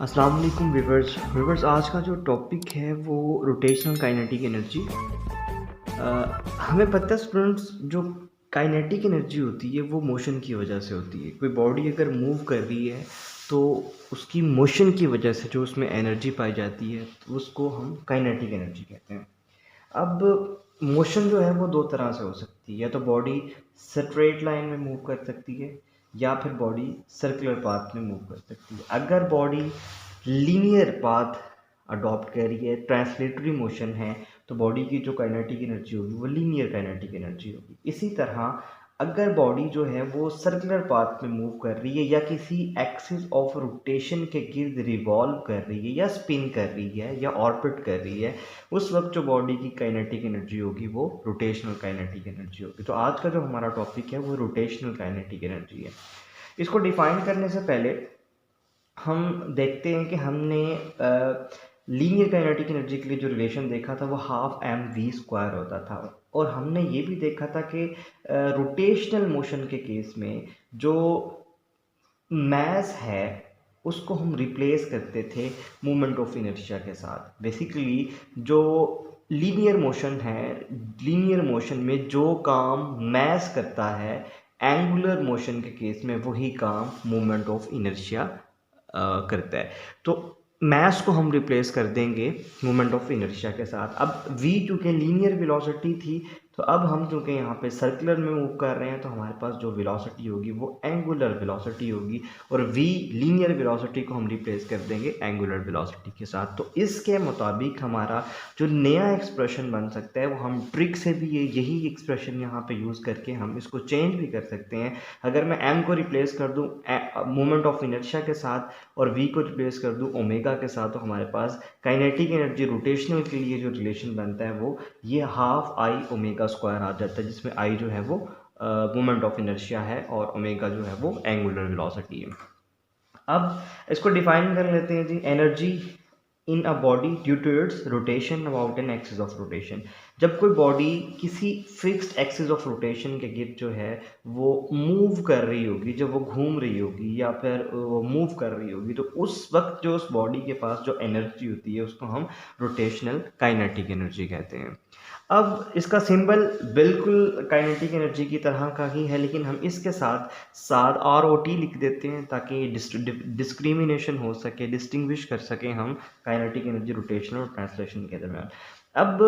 अस्सलाम वालेकुम व्यूवर्स आज का जो टॉपिक है वो रोटेशनल काइनेटिक एनर्जी। हमें पता है स्टूडेंट्स, जो काइनेटिक एनर्जी होती है वो मोशन की वजह से होती है। कोई बॉडी अगर मूव कर रही है तो उसकी मोशन की वजह से जो उसमें एनर्जी पाई जाती है तो उसको हम काइनेटिक एनर्जी कहते हैं। अब मोशन जो है वो दो तरह से हो सकती है, या तो बॉडी स्ट्रेट लाइन में मूव कर सकती है या फिर बॉडी सर्कुलर पाथ में मूव कर सकती है। अगर बॉडी लीनियर पाथ अडॉप्ट कर रही है, ट्रांसलेटरी मोशन है, तो बॉडी की जो काइनेटिक एनर्जी होगी वो लीनियर काइनेटिक एनर्जी होगी। इसी तरह अगर बॉडी जो है वो सर्कुलर पाथ में मूव कर रही है या किसी एक्सिस ऑफ रोटेशन के गिर्द रिवॉल्व कर रही है या स्पिन कर रही है या ऑर्बिट कर रही है, उस वक्त जो बॉडी की काइनेटिक एनर्जी होगी वो रोटेशनल काइनेटिक एनर्जी होगी। तो आज का जो हमारा टॉपिक है वो रोटेशनल काइनेटिक एनर्जी है। इसको डिफाइन करने से पहले हम देखते हैं कि हमने लीनियर काइनेटिक एनर्जी के लिए जो रिलेशन देखा था वो हाफ एम वी स्क्वायर होता था, और हमने ये भी देखा था कि रोटेशनल मोशन के केस में जो मैस है उसको हम रिप्लेस करते थे मोमेंट ऑफ इनर्शिया के साथ। बेसिकली जो लीनियर मोशन है, लीनियर मोशन में जो काम मैस करता है, एंगुलर मोशन के केस में वही काम मोमेंट ऑफ इनर्शिया करता है। तो मैस को हम रिप्लेस कर देंगे मोमेंट ऑफ इनर्शिया के साथ। अब v चूँकि लीनियर वेलोसिटी थी, तो अब हम चूँकि यहाँ पे सर्कुलर में मूव कर रहे हैं तो हमारे पास जो वेलोसिटी होगी वो एंगुलर वेलोसिटी होगी, और v लीनियर वेलोसिटी को हम रिप्लेस कर देंगे एंगुलर वेलोसिटी के साथ। तो इसके मुताबिक हमारा जो नया एक्सप्रेशन बन सकता है वो हम ट्रिक से भी यही एक्सप्रेशन यहाँ पे यूज़ करके हम इसको चेंज भी कर सकते हैं। अगर मैं m को रिप्लेस कर दूँ मोमेंट ऑफ इनर्शिया के साथ और v को रिप्लेस कर दूँ ओमेगा के साथ, तो हमारे पास काइनेटिक एनर्जी रोटेशनल के लिए जो रिलेशन बनता है वो ये हाफ आई ओमेगा स्क्वायर आ जाता है, जिसमें आई जो है वो मोमेंट ऑफ इनर्शिया है और ओमेगा जो है वो एंगुलर वेलोसिटी है। अब इसको डिफाइन कर लेते हैं जी। Energy in a body due to its rotation about an axis of rotation. जब कोई बॉडी किसी फिक्स्ड एक्सिस ऑफ रोटेशन के गिर्द जो है वो मूव कर रही होगी, जब वो घूम रही होगी या फिर वो मूव कर रही होगी, तो उस वक्त जो उस बॉडी के पास जो एनर्जी होती है उसको हम रोटेशनल काइनेटिक एनर्जी कहते हैं। अब इसका सिंबल बिल्कुल काइनेटिक एनर्जी की तरह का ही है, लेकिन हम इसके साथ साथ आर ओ टी लिख देते हैं ताकि डिस्क्रिमिनेशन हो सके, डिस्टिंग्विश कर सकें हम काइनेटिक एनर्जी रोटेशन और ट्रांसलेशन के दरम्यान। अब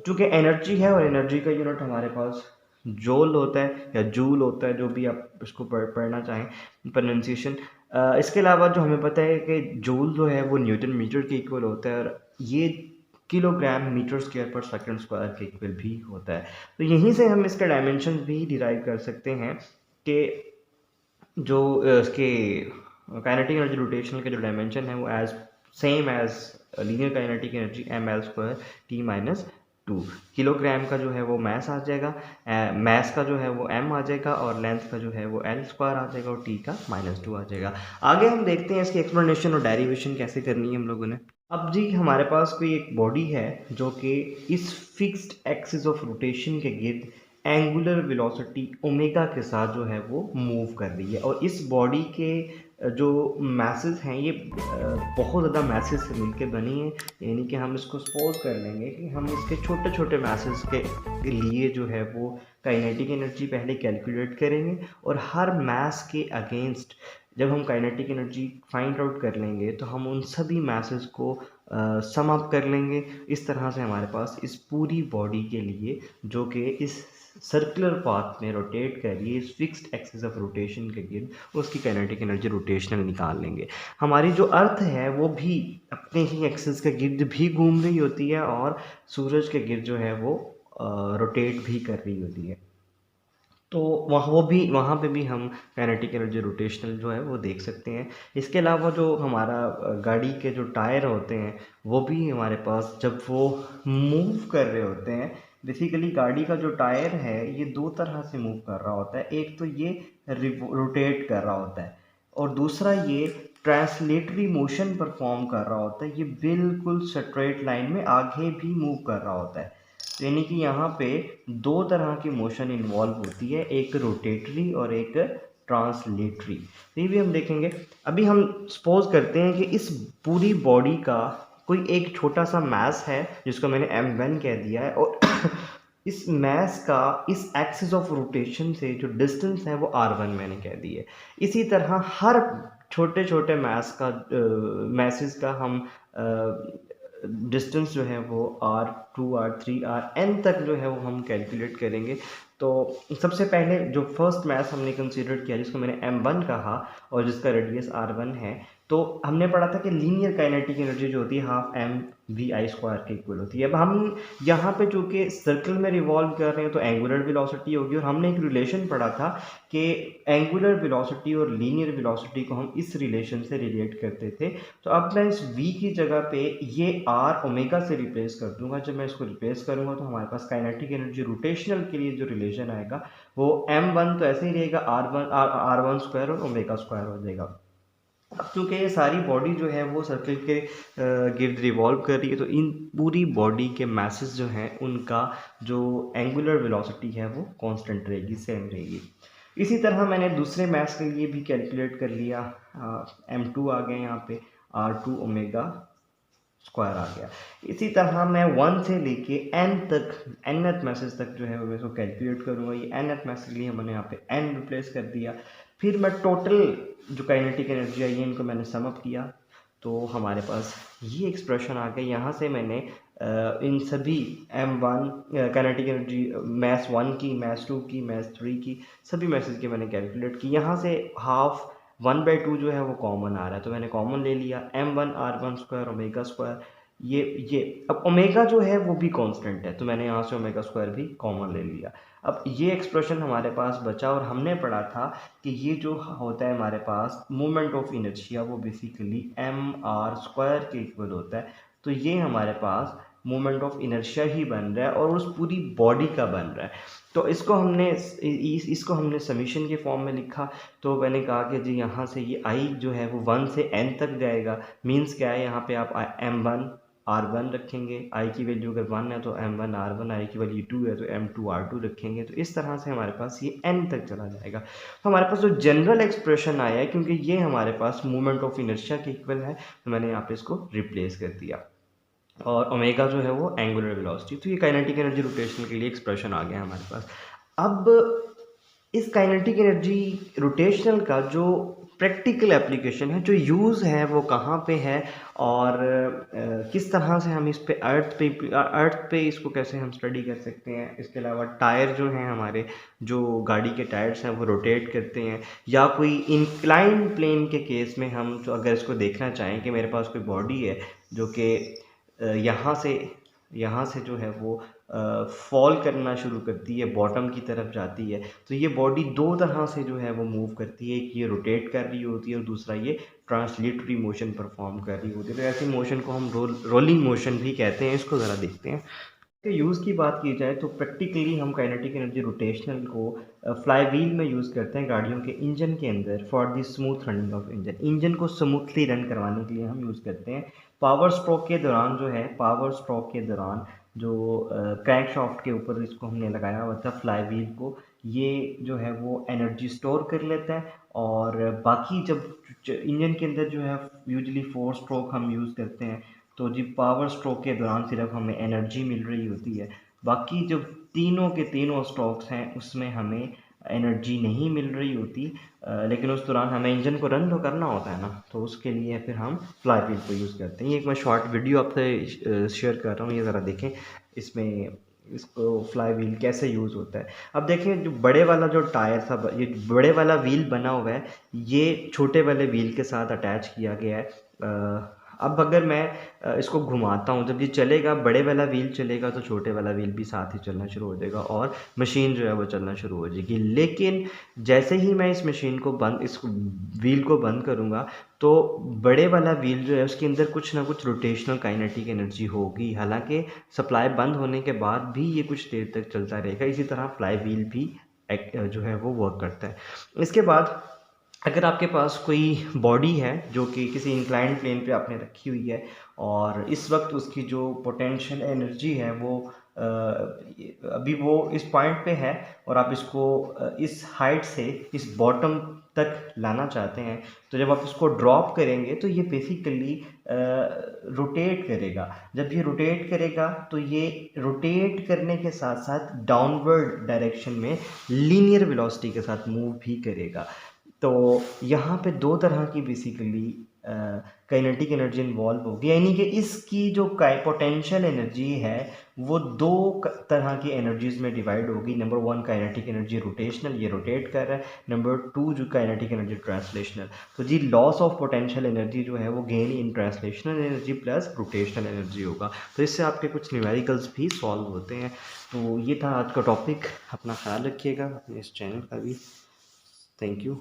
चूँकि एनर्जी है और एनर्जी का यूनिट हमारे पास जोल होता है या जूल होता है, जो भी आप इसको पढ़ना चाहें प्रोनाउंसिएशन। इसके अलावा जो हमें पता है कि जूल जो है वो न्यूटन मीटर के इक्वल होता है, और ये किलोग्राम मीटर स्क्वायर पर सेकंड स्क्वायर के इक्वल भी होता है। तो यहीं से हम इसके डायमेंशन भी डिराइव कर सकते हैं कि जो इसके काइनेटिक एनर्जी रोटेशनल के जो डायमेंशन है वो as same as linear kinetic energy M L square T minus 2। Kilogram का जो है वो मैस आ जाएगा, मैस का जो है वो m आ जाएगा, और लेंथ का जो है वो l स्क्वायर आ जाएगा, और t का -2 आ जाएगा। आगे हम देखते हैं इसकी एक्सप्लेनेशन और डेरिवेशन कैसे करनी है हम लोगों ने। अब जी हमारे पास कोई एक बॉडी है जो कि इस फिक्स्ड एक्सिस ऑफ रोटेशन के गिर्द एंगुलर वेलोसिटी ओमेगा के साथ जो है वो मूव कर रही है, और इस बॉडी के जो मैसेज हैं ये बहुत ज़्यादा मैसेज से मिलकर बनी है। यानी कि हम इसको सपोज कर लेंगे कि हम इसके छोटे छोटे मैसेज के लिए जो है वो काइनेटिक एनर्जी पहले कैलकुलेट करेंगे, और हर मैस के अगेंस्ट जब हम काइनेटिक एनर्जी फाइंड आउट कर लेंगे तो हम उन सभी मैसेज को सम अप कर लेंगे। इस तरह से हमारे पास इस पूरी बॉडी के लिए जो कि इस सर्कुलर पाथ में रोटेट कर रही है इस फिक्स्ड एक्सिस ऑफ रोटेशन के गिर्द, उसकी काइनेटिक एनर्जी रोटेशनल निकाल लेंगे। हमारी जो अर्थ है वो भी अपने ही एक्सिस के गिर्द भी घूम रही होती है और सूरज के गिर्द जो है वो रोटेट भी कर रही होती है। तो वहाँ पे भी हम काइनेटिक एनर्जी रोटेशनल जो है वो देख सकते हैं। इसके अलावा जो हमारा गाड़ी के जो टायर होते हैं वो भी हमारे पास जब वो मूव कर रहे होते हैं, बेसिकली गाड़ी का जो टायर है ये दो तरह से मूव कर रहा होता है। एक तो ये रोटेट कर रहा होता है, और दूसरा ये ट्रांसलेटरी मोशन परफॉर्म कर रहा होता है। ये बिल्कुल स्ट्रेट लाइन में आगे भी मूव कर रहा होता है। यानी कि यहाँ पे दो तरह की मोशन इन्वॉल्व होती है, एक रोटेटरी और एक ट्रांसलेटरी। तो ये भी हम देखेंगे। अभी हम सपोज करते हैं कि इस पूरी बॉडी का कोई एक छोटा सा मास है जिसको मैंने m1 कह दिया है, और इस मास का इस एक्सिस ऑफ रोटेशन से जो डिस्टेंस है वो r1 मैंने कह दी है। इसी तरह हर छोटे छोटे मैसेज का हम डिस्टेंस जो है वो r2 r3 rn तक जो है वो हम कैलकुलेट करेंगे। तो सबसे पहले जो फर्स्ट मैथ हमने कंसीडर किया जिसको मैंने m1 कहा और जिसका रेडियस r1 है, तो हमने पढ़ा था कि लीनियर काइनेटिक एनर्जी जो होती है half M V I square के इक्वल होती है। अब हम यहाँ पे चूँकि सर्कल में रिवॉल्व कर रहे हैं तो एंगुलर वेलोसिटी होगी, और हमने एक रिलेशन पढ़ा था कि एंगुलर वेलोसिटी और लीनियर वेलोसिटी को हम इस रिलेशन से रिलेट करते थे। तो अब मैं इस v की जगह पे ये r ओमेगा से रिप्लेस कर दूंगा। जब मैं इसको रिप्लेस करूंगा तो हमारे पास काइनेटिक एनर्जी रोटेशनल के लिए जो रिलेशन आएगा वो m1 तो ऐसे ही रहेगा r1 स्क्वायर और ओमेगा स्क्वायर हो जाएगा। अब चूंकि ये सारी बॉडी जो है वो सर्कल के गिर्द रिवॉल्व कर रही है, तो इन पूरी बॉडी के मैसेज जो हैं उनका जो एंगुलर वेलोसिटी है वो कांस्टेंट रहेगी, सेम रहेगी। इसी तरह मैंने दूसरे मैथ्स के लिए भी कैलकुलेट कर लिया। m2 आ गया यहाँ पे, r2 ओमेगा स्क्वायर आ गया। इसी तरह मैं 1 से लेके n तक, nth मैसेज तक जो है वो मैं इसको कैलकुलेट करूँगा। ये nth मैसेज के लिए मैंने यहाँ पे n रिप्लेस कर दिया। फिर मैं टोटल जो काइनेटिक एनर्जी आई है इनको मैंने सम अप किया, तो हमारे पास ये एक्सप्रेशन आ गई। यहाँ से मैंने इन सभी m1 काइनेटिक एनर्जी मैथ 1 की, मैथ 2 की, मैथ 3 की, सभी मैसेज के मैंने कैलकुलेट की। यहाँ से हाफ 1/2 जो है वो कॉमन आ रहा है, तो मैंने कॉमन ले लिया m1 r1 square omega square. ये अब ओमेगा जो है वो भी कांस्टेंट है, तो मैंने यहाँ से ओमेगा स्क्वायर भी कॉमन ले लिया। अब ये एक्सप्रेशन हमारे पास बचा, और हमने पढ़ा था कि ये जो होता है हमारे पास मोमेंट ऑफ इनर्शिया वो बेसिकली mr स्क्वायर के इक्वल होता है। तो ये हमारे पास मोमेंट ऑफ इनर्शिया ही बन रहा है और उस पूरी बॉडी का बन रहा है। तो इसको हमने समीशन के फॉर्म में लिखा। तो मैंने कहा कि जी यहाँ से ये i जो है वो 1 से n तक जाएगा। मीन्स क्या है, यहाँ पे आप m1 r1 रखेंगे, i की वैल्यू अगर 1 है तो m1 r1, i की वैल्यू 2 है तो m2 r2 रखेंगे। तो इस तरह से हमारे पास ये n तक चला जाएगा। तो हमारे पास जो जनरल एक्सप्रेशन आया है, क्योंकि ये हमारे पास मोमेंट ऑफ इनर्शिया के इक्वल है, तो मैंने यहाँ पे इसको रिप्लेस कर दिया। और ओमेगा जो है वो एंगुलर वेलोसिटी। तो ये काइनेटिक एनर्जी रोटेशन के लिए एक्सप्रेशन आ गया हमारे पास। अब इस काइनेटिक एनर्जी रोटेशनल का जो प्रैक्टिकल एप्लीकेशन है, जो यूज़ है वो कहाँ पे है, और किस तरह से हम इस पे अर्थ पे इसको कैसे हम स्टडी कर सकते हैं। इसके अलावा टायर जो हैं हमारे, जो गाड़ी के टायर्स हैं वो रोटेट करते हैं, या कोई इंक्लाइंड प्लेन के केस में हम जो अगर इसको देखना चाहें कि मेरे पास कोई बॉडी है जो कि यहाँ से जो है वो फॉल करना शुरू करती है, बॉटम की तरफ जाती है, तो ये बॉडी दो तरह से जो है वो मूव करती है। एक ये रोटेट कर रही होती है और दूसरा ये ट्रांसलेटरी मोशन परफॉर्म कर रही होती है। तो ऐसी मोशन को हम रोलिंग मोशन भी कहते हैं। इसको ज़रा देखते हैं। के यूज़ की बात की जाए तो प्रैक्टिकली हम काइनेटिक एनर्जी रोटेशनल को फ्लाई व्हील में यूज़ करते हैं गाड़ियों के इंजन के अंदर, for the smooth running of engine को स्मूथली रन करवाने के लिए हम यूज़ करते हैं। पावर स्ट्रोक के दौरान जो क्रैंक शाफ्ट के ऊपर इसको हमने लगाया हुआ था फ्लाई व्हील को, ये जो है वो एनर्जी स्टोर कर लेता है। और बाकी जब इंजन के अंदर जो है यूजली 4 स्ट्रोक हम यूज़ करते हैं, तो जी पावर स्ट्रोक के दौरान सिर्फ हमें एनर्जी मिल रही होती है। बाकी जो तीनों के तीनों स्ट्रोक्स हैं उसमें हमें एनर्जी नहीं मिल रही होती, लेकिन उस दौरान हमें इंजन को रन तो करना होता है ना, तो उसके लिए फिर हम फ्लाई व्हील को यूज़ करते हैं। ये एक मैं शॉर्ट वीडियो आपसे शेयर कर रहा हूँ, ये ज़रा देखें इसमें इसको फ्लाई व्हील कैसे यूज़ होता है। अब देखें, जो बड़े वाला जो टायर था, ये बड़े वाला व्हील बना हुआ है, ये छोटे वाले व्हील के साथ अटैच किया गया है। अब अगर मैं इसको घुमाता हूँ, जब ये चलेगा, बड़े वाला व्हील चलेगा तो छोटे वाला व्हील भी साथ ही चलना शुरू हो जाएगा और मशीन जो है वो चलना शुरू हो जाएगी। लेकिन जैसे ही मैं इस व्हील को बंद करूँगा तो बड़े वाला व्हील जो है उसके अंदर कुछ ना कुछ रोटेशनल काइनेटिक एनर्जी होगी। हालांकि सप्लाई बंद होने के बाद भी ये कुछ देर तक चलता रहेगा। इसी तरह फ्लाई व्हील भी जो है वो वर्क करता है। इसके बाद अगर आपके पास कोई बॉडी है जो कि किसी इंक्लाइंड प्लेन पे आपने रखी हुई है, और इस वक्त उसकी जो पोटेंशियल एनर्जी है वो अभी वो इस पॉइंट पे है, और आप इसको इस हाइट से इस बॉटम तक लाना चाहते हैं, तो जब आप इसको ड्रॉप करेंगे तो ये बेसिकली रोटेट करेगा। जब ये रोटेट करेगा तो ये रोटेट करने के साथ साथ डाउनवर्ड डायरेक्शन में लीनियर वेलोसिटी के साथ मूव भी करेगा। तो यहाँ पे दो तरह की बेसिकली काइनेटिक एनर्जी इन्वॉल्व होगी, यानी कि इसकी जो पोटेंशियल एनर्जी है वो दो तरह की एनर्जीज में डिवाइड होगी। Number one kinetic energy rotational, ये रोटेट कर रहा है। नंबर टू जो काइनेटिक एनर्जी ट्रांसलेशनल। तो जी लॉस ऑफ पोटेंशियल एनर्जी जो है वो gain in translational energy plus rotational energy होगा। तो इससे आपके कुछ न्यूमेरिकल्स भी सॉल्व होते हैं। तो ये था आज का टॉपिक। अपना ख्याल रखिएगा, अपने इस चैनल का भी। Thank you.